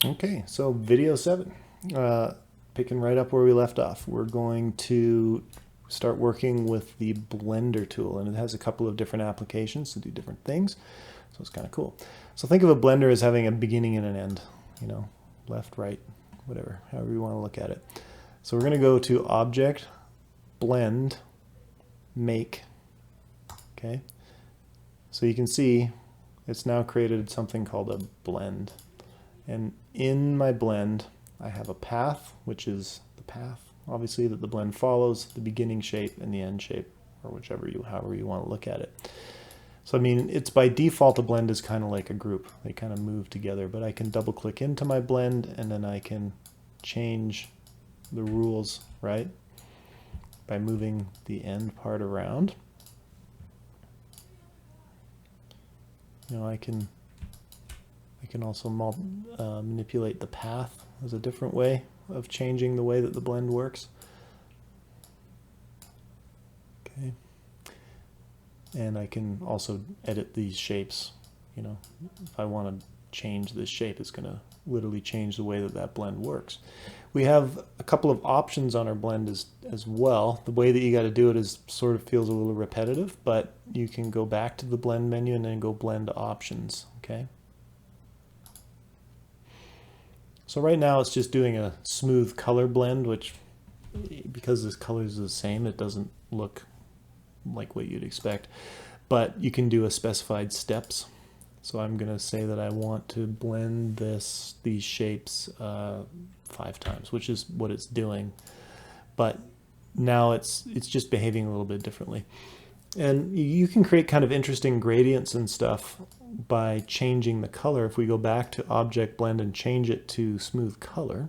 Okay, so video 7, picking right up where we left off. We're going to start working with the Blender tool, and it has a couple of different applications to do different things, so it's kind of cool. So think of a blender as having a beginning and an end, you know, left, right, whatever, however you want to look at it. So we're going to go to Object, Blend, Make. Okay, so you can see it's now created something called a blend. And in my blend, I have a path, which is the path, obviously, that the blend follows, the beginning shape and the end shape, or however you want to look at it. So I mean, it's by default, a blend is kind of like a group. They kind of move together, but I can double click into my blend and then I can change the rules, right? By moving the end part around. You know, I can also manipulate the path as a different way of changing the way that the blend works. Okay. And I can also edit these shapes. You know, if I want to change this shape, it's going to literally change the way that that blend works. We have a couple of options on our blend as well. The way that you got to do it is sort of feels a little repetitive, but you can go back to the blend menu and then go blend options. Okay. So right now it's just doing a smooth color blend, which, because this color is the same, it doesn't look like what you'd expect. But you can do a specified steps. So I'm going to say that I want to blend these shapes 5 times, which is what it's doing. But now it's just behaving a little bit differently. And you can create kind of interesting gradients and stuff by changing the color. If we go back to Object Blend and change it to Smooth Color,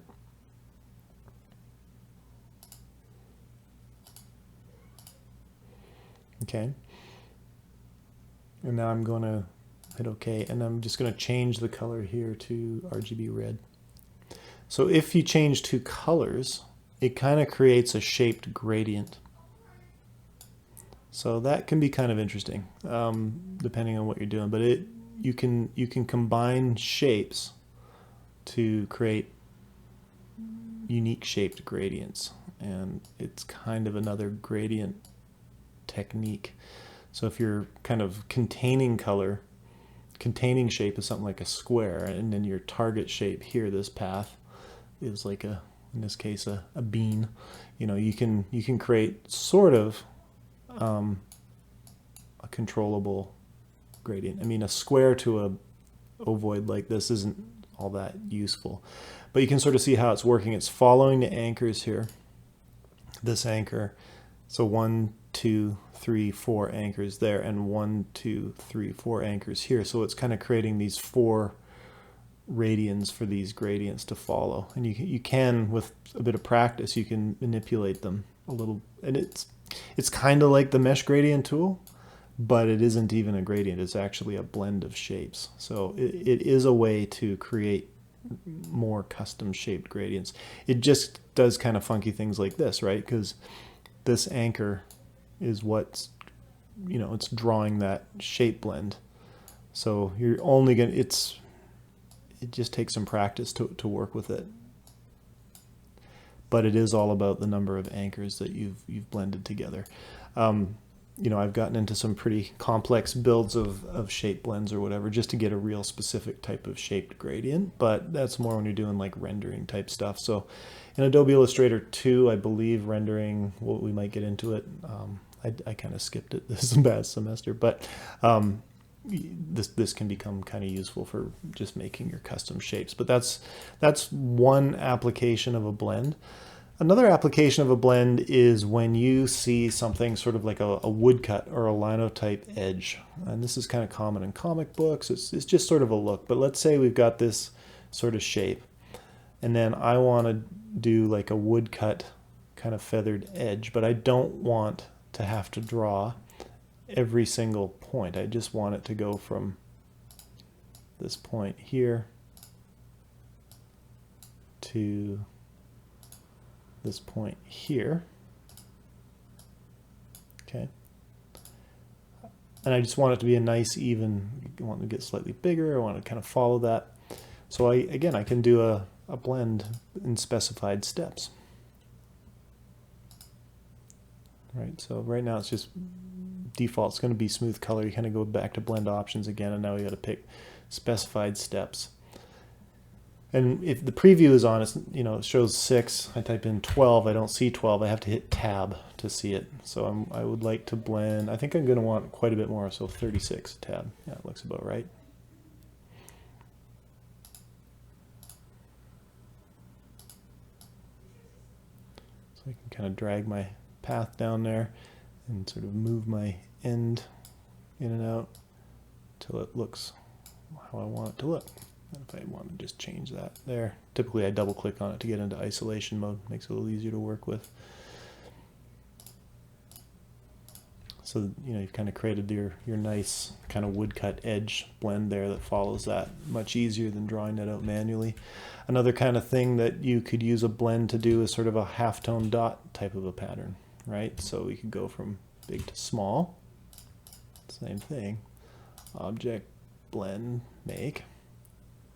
okay, and now I'm going to hit OK, and I'm just going to change the color here to RGB red. So if you change 2 colors, it kind of creates a shaped gradient. So that can be kind of interesting, depending on what you're doing. But you can combine shapes to create unique shaped gradients, and it's kind of another gradient technique. So if you're kind of containing color, containing shape is something like a square, and then your target shape here, this path, is like in this case, a bean. You know, you can create sort of a controllable gradient. I mean, a square to a ovoid like this isn't all that useful, but you can sort of see how it's working. It's following the anchors here, this anchor, so 1, 2, 3, 4 anchors there, and 1, 2, 3, 4 anchors here. So it's kind of creating these 4 radians for these gradients to follow, and you can, with a bit of practice, you can manipulate them a little, and it's kind of like the mesh gradient tool, but it isn't even a gradient. It's actually a blend of shapes. So it is a way to create more custom shaped gradients. It just does kind of funky things like this, right? Because this anchor is what's, you know, it's drawing that shape blend. So you're only going to, it just takes some practice to work with it. But it is all about the number of anchors that you've blended together. You know, I've gotten into some pretty complex builds of shape blends or whatever, just to get a real specific type of shaped gradient, but that's more when you're doing like rendering type stuff. So in Adobe Illustrator 2, I believe rendering, well, we might get into it. I kind of skipped it this past semester, but this can become kind of useful for just making your custom shapes. But that's one application of a blend. Another application of a blend is when you see something sort of like a woodcut or a linotype edge. And this is kind of common in comic books. It's just sort of a look. But let's say we've got this sort of shape, and then I want to do like a woodcut kind of feathered edge, but I don't want to have to draw every single point. I just want it to go from this point here to this point here. Okay. And I just want it to be a nice even, I want it to get slightly bigger. I want to kind of follow that. So again, I can do a blend in specified steps. Right, so right now it's just default. It's going to be smooth color. You kind of go back to blend options again, and now you got to pick specified steps. And if the preview is on, it's, you know, it shows 6. I type in 12. I don't see 12. I have to hit tab to see it. So I would like to blend. I think I'm going to want quite a bit more. So 36 tab. Yeah, it looks about right. So I can kind of drag my path down there and sort of move my end in and out till it looks how I want it to look. If I want to just change that there, typically I double click on it to get into isolation mode. Makes it a little easier to work with. So, you know, you've kind of created your nice kind of woodcut edge blend there that follows that, much easier than drawing that out manually. Another kind of thing that you could use a blend to do is sort of a halftone dot type of a pattern, right? So we could go from big to small, same thing, object, blend, make.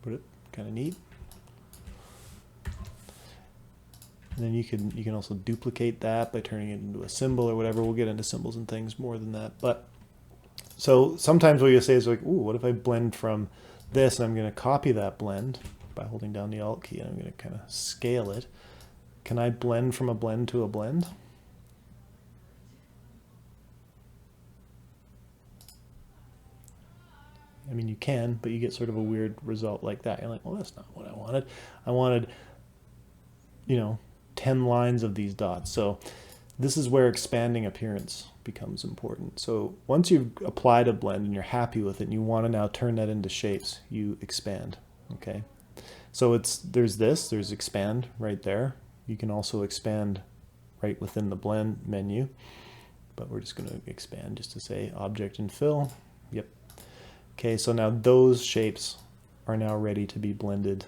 Put it kind of neat. And then you can also duplicate that by turning it into a symbol or whatever. We'll get into symbols and things more than that. But so sometimes what you'll say is like, ooh, what if I blend from this and I'm going to copy that blend by holding down the Alt key and I'm going to kind of scale it. Can I blend from a blend to a blend? I mean, you can, but you get sort of a weird result like that. You're like, well, that's not what I wanted. I wanted, you know, 10 lines of these dots. So this is where expanding appearance becomes important. So once you've applied a blend and you're happy with it and you want to now turn that into shapes, you expand, okay? So there's expand right there. You can also expand right within the blend menu, but we're just going to expand just to say object and fill. Yep. Okay, so now those shapes are now ready to be blended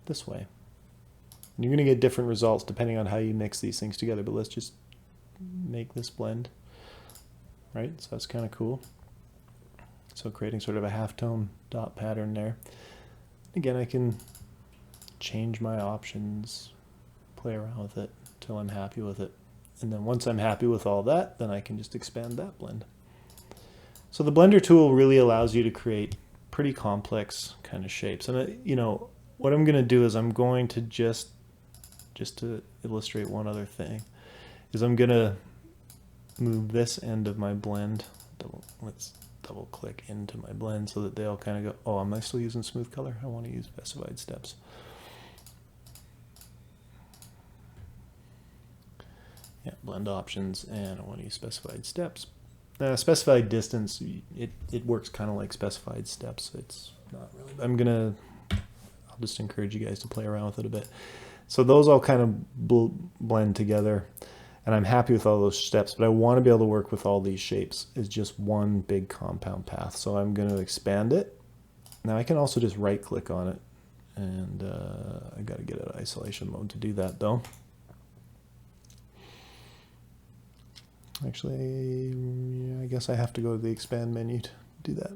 this way. And you're going to get different results depending on how you mix these things together, but let's just make this blend, right? So that's kind of cool. So creating sort of a halftone dot pattern there. Again, I can change my options, play around with it until I'm happy with it. And then once I'm happy with all that, then I can just expand that blend. So the Blender tool really allows you to create pretty complex kind of shapes. And you know, what I'm going to do is I'm going to just to illustrate one other thing, is I'm going to move this end of my blend. Let's double click into my blend so that they all kind of go, oh, am I still using smooth color? I want to use specified steps. Yeah, blend options, and I want to use specified steps. Specified distance, it works kind of like specified steps. It's not really. I'll just encourage you guys to play around with it a bit. So those all kind of blend together, and I'm happy with all those steps, but I want to be able to work with all these shapes as just one big compound path. So I'm going to expand it. Now I can also just right click on it, and I got to get out of isolation mode to do that though. Actually, yeah, I guess I have to go to the expand menu to do that.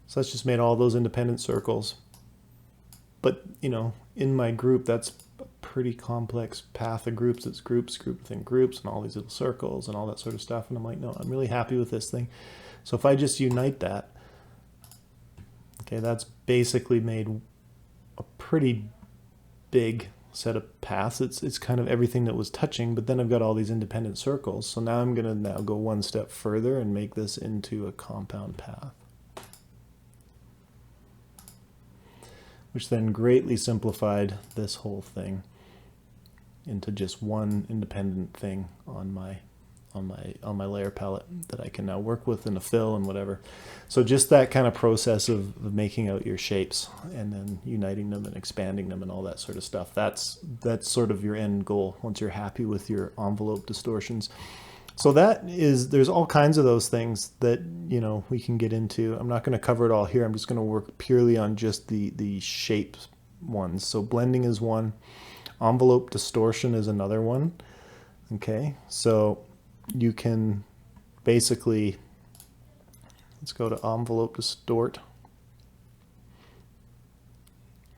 So that's just made all those independent circles. But, you know, in my group, that's a pretty complex path of groups. It's groups, group within groups, and all these little circles and all that sort of stuff. And I'm like, no, I'm really happy with this thing. So if I just unite that, okay, that's basically made a pretty big set of paths. It's kind of everything that was touching, but then I've got all these independent circles. So now I'm going to go one step further and make this into a compound path, which then greatly simplified this whole thing into just one independent thing on my layer palette that I can now work with in a fill and whatever. So just that kind of process of making out your shapes and then uniting them and expanding them and all that sort of stuff. That's sort of your end goal once you're happy with your envelope distortions. So there's all kinds of those things that, you know, we can get into. I'm not going to cover it all here. I'm just going to work purely on just the shape ones. So blending is one. Envelope distortion is another one. Okay, so you can basically, let's go to envelope distort.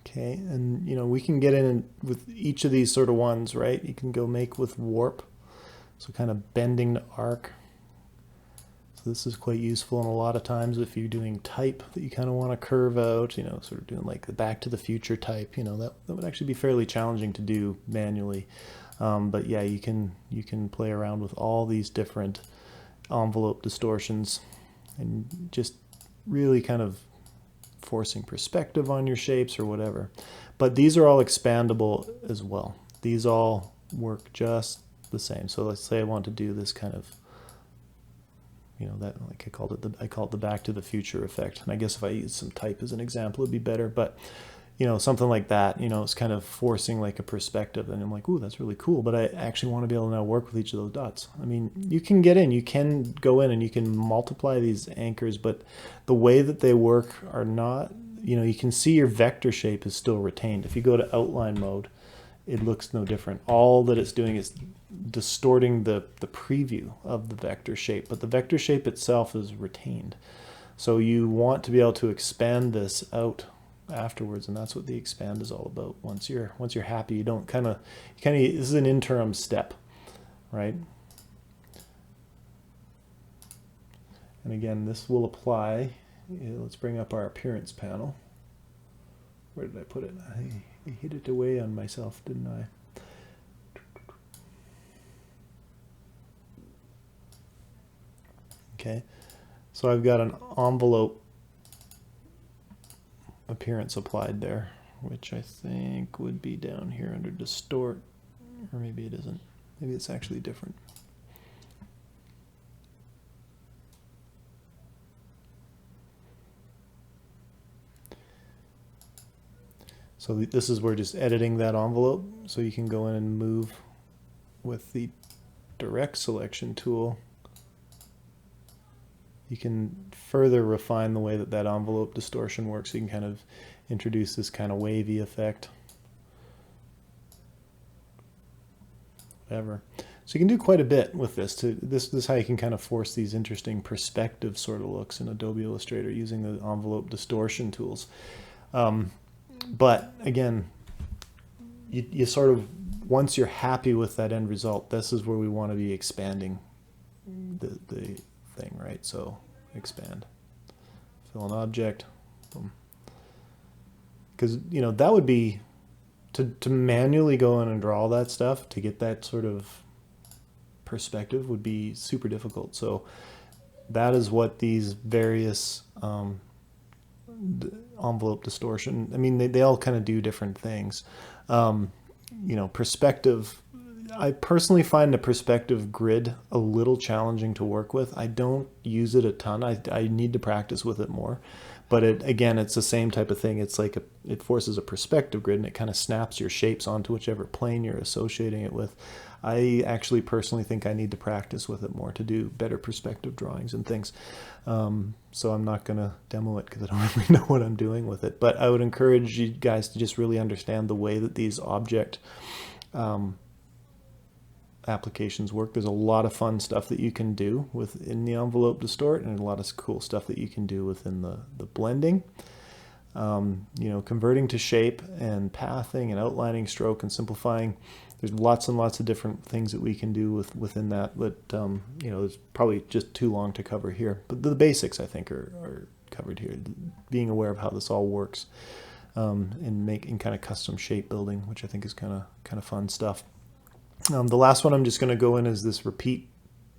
Okay, and you know, we can get in with each of these sort of ones, right? You can go make with warp, so kind of bending the arc. So this is quite useful, and a lot of times if you're doing type that you kind of want to curve out, you know, sort of doing like the Back to the Future type, you know, that would actually be fairly challenging to do manually. But yeah, you can play around with all these different envelope distortions and just really kind of forcing perspective on your shapes or whatever. But these are all expandable as well. These all work just the same. So let's say I want to do this kind of, you know, that, like I call it the Back to the Future effect. And I guess if I use some type as an example, it'd be better. But you know, something like that, you know, it's kind of forcing like a perspective, and I'm like, ooh, that's really cool, but I actually want to be able to now work with each of those dots. I mean, you can go in and you can multiply these anchors, but the way that they work are not, you know, you can see your vector shape is still retained. If you go to outline mode, it looks no different. All that it's doing is distorting the preview of the vector shape, but the vector shape itself is retained. So you want to be able to expand this out afterwards, and that's what the expand is all about. Once you're happy, you don't kind of this is an interim step, right? And again, this will apply. Let's bring up our appearance panel. Where did I put it? I hid it away on myself, didn't I? Okay, so I've got an envelope appearance applied there, which I think would be down here under Distort, or maybe it isn't. Maybe it's actually different. So this is where just editing that envelope, so you can go in and move with the direct selection tool. You can further refine the way that that envelope distortion works. You can kind of introduce this kind of wavy effect. Whatever. So you can do quite a bit with this. This is how you can kind of force these interesting perspective sort of looks in Adobe Illustrator using the envelope distortion tools. But again, you sort of, once you're happy with that end result, this is where we want to be expanding the thing, right? So expand, fill an object, boom. Because you know, that would be to manually go in and draw all that stuff to get that sort of perspective would be super difficult. So that is what these various envelope distortion, I mean, they all kind of do different things. You know, perspective, I personally find the perspective grid a little challenging to work with. I don't use it a ton. I need to practice with it more. But again, it's the same type of thing. It's like it forces a perspective grid, and it kind of snaps your shapes onto whichever plane you're associating it with. I actually personally think I need to practice with it more to do better perspective drawings and things. So I'm not going to demo it because I don't really know what I'm doing with it. But I would encourage you guys to just really understand the way that these object applications work. There's a lot of fun stuff that you can do within the envelope distort, and a lot of cool stuff that you can do within the blending. You know, converting to shape and pathing and outlining, stroke and simplifying. There's lots and lots of different things that we can do within that, but you know, it's probably just too long to cover here. But the basics, I think, are covered here. Being aware of how this all works, and making kind of custom shape building, which I think is kind of fun stuff. The last one I'm just going to go in is this repeat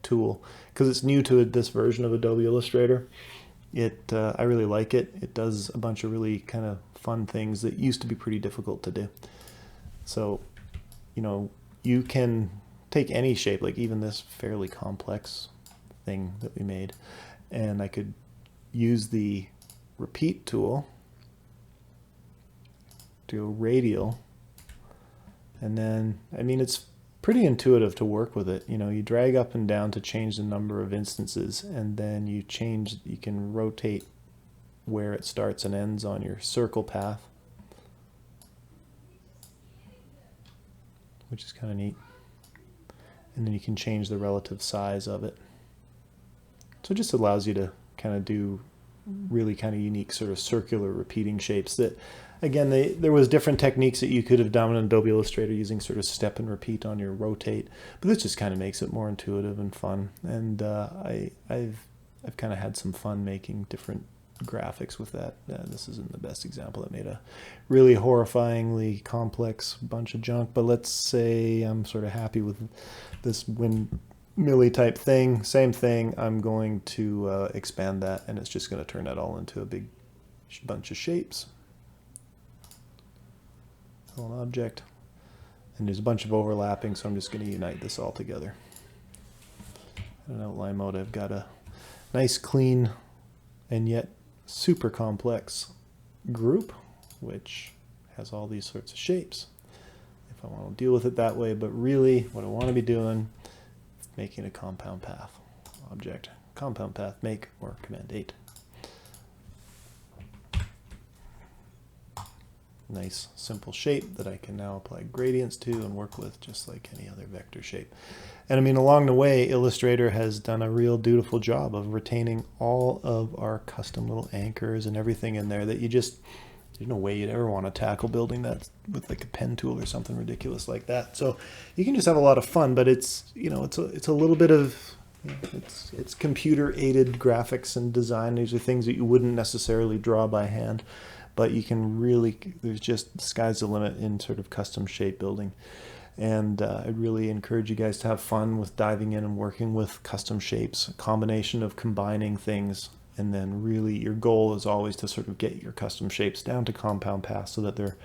tool, because it's new to this version of Adobe Illustrator. I really like it. It does a bunch of really kind of fun things that used to be pretty difficult to do. So, you know, you can take any shape, like even this fairly complex thing that we made, and I could use the repeat tool to go radial, and then, I mean, it's pretty intuitive to work with it. You know, you drag up and down to change the number of instances, and then you can rotate where it starts and ends on your circle path, which is kind of neat. And then you can change the relative size of it. So it just allows you to kind of do really kind of unique sort of circular repeating shapes that, again, there was different techniques that you could have done in Adobe Illustrator using sort of step and repeat on your rotate, but this just kind of makes it more intuitive and fun. And I've kind of had some fun making different graphics with that. This isn't the best example. It made a really horrifyingly complex bunch of junk, but let's say I'm sort of happy with this windmilly type thing. Same thing. I'm going to expand that, and it's just going to turn that all into a big bunch of shapes. An object, and there's a bunch of overlapping, so I'm just going to unite this all together. In outline mode, I've got a nice, clean, and yet super complex group, which has all these sorts of shapes. If I want to deal with it that way, but really what I want to be doing is making a compound path object. Compound path make, or Command 8. Nice simple shape that I can now apply gradients to and work with just like any other vector shape. And I mean, along the way, Illustrator has done a real dutiful job of retaining all of our custom little anchors and everything in there that there's no way you'd ever want to tackle building that with like a pen tool or something ridiculous like that. So you can just have a lot of fun, but it's a little bit of, it's computer aided graphics and design. These are things that you wouldn't necessarily draw by hand, but you can really, there's just, the sky's the limit in sort of custom shape building. And I'd really encourage you guys to have fun with diving in and working with custom shapes, a combination of combining things, and then really your goal is always to sort of get your custom shapes down to compound paths so that they're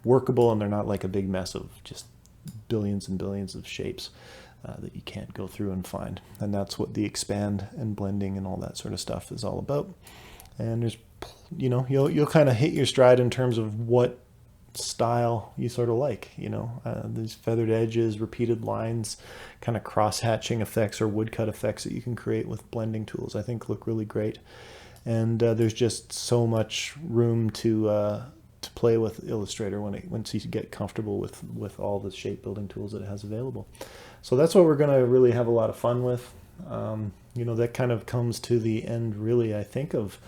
workable and they're not like a big mess of just billions and billions of shapes that you can't go through and find. And that's what the expand and blending and all that sort of stuff is all about. And there's, you'll kind of hit your stride in terms of what style you sort of like, these feathered edges, repeated lines, kind of cross-hatching effects or woodcut effects that you can create with blending tools, I think look really great. And there's just so much room to play with Illustrator once you get comfortable with all the shape building tools that it has available. So that's what we're going to really have a lot of fun with. That kind of comes to the end, really, I think, of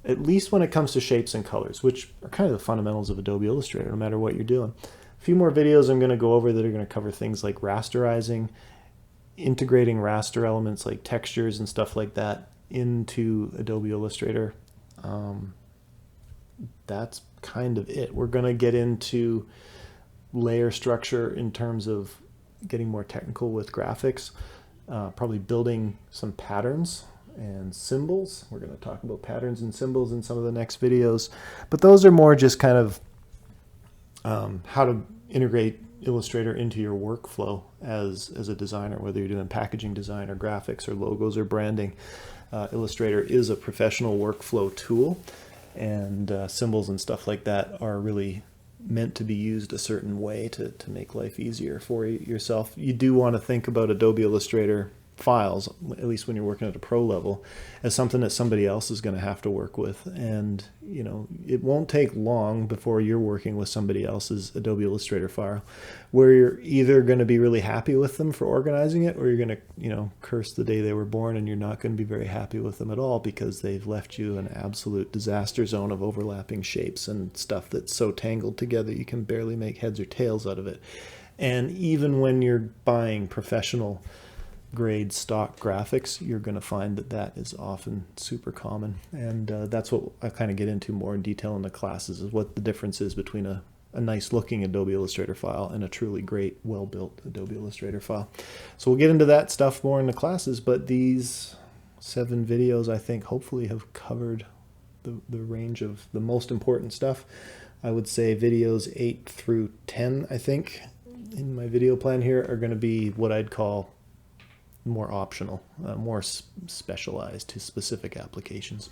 at least when it comes to shapes and colors, which are kind of the fundamentals of Adobe Illustrator, no matter what you're doing. A few more videos I'm going to go over that are going to cover things like rasterizing, integrating raster elements like textures and stuff like that into Adobe Illustrator. That's kind of it. We're going to get into layer structure in terms of getting more technical with graphics, probably building some patterns and symbols. We're going to talk about patterns and symbols in some of the next videos, but those are more just kind of how to integrate Illustrator into your workflow as a designer, whether you're doing packaging design or graphics or logos or branding. Illustrator is a professional workflow tool, and symbols and stuff like that are really meant to be used a certain way to make life easier for yourself. You do want to think about Adobe Illustrator files, at least when you're working at a pro level, as something that somebody else is going to have to work with. And it won't take long before you're working with somebody else's Adobe Illustrator file where you're either going to be really happy with them for organizing it, or you're going to curse the day they were born, and you're not going to be very happy with them at all because they've left you an absolute disaster zone of overlapping shapes and stuff that's so tangled together you can barely make heads or tails out of it. And even when you're buying professional grade stock graphics, you're going to find that is often super common. And that's what I kind of get into more in detail in the classes, is what the difference is between a nice looking Adobe Illustrator file and a truly great, well-built Adobe Illustrator file. So we'll get into that stuff more in the classes, but these 7 videos, I think, hopefully have covered the range of the most important stuff. I would say videos 8 through 10, I think, in my video plan here are going to be what I'd call more optional, more specialized to specific applications.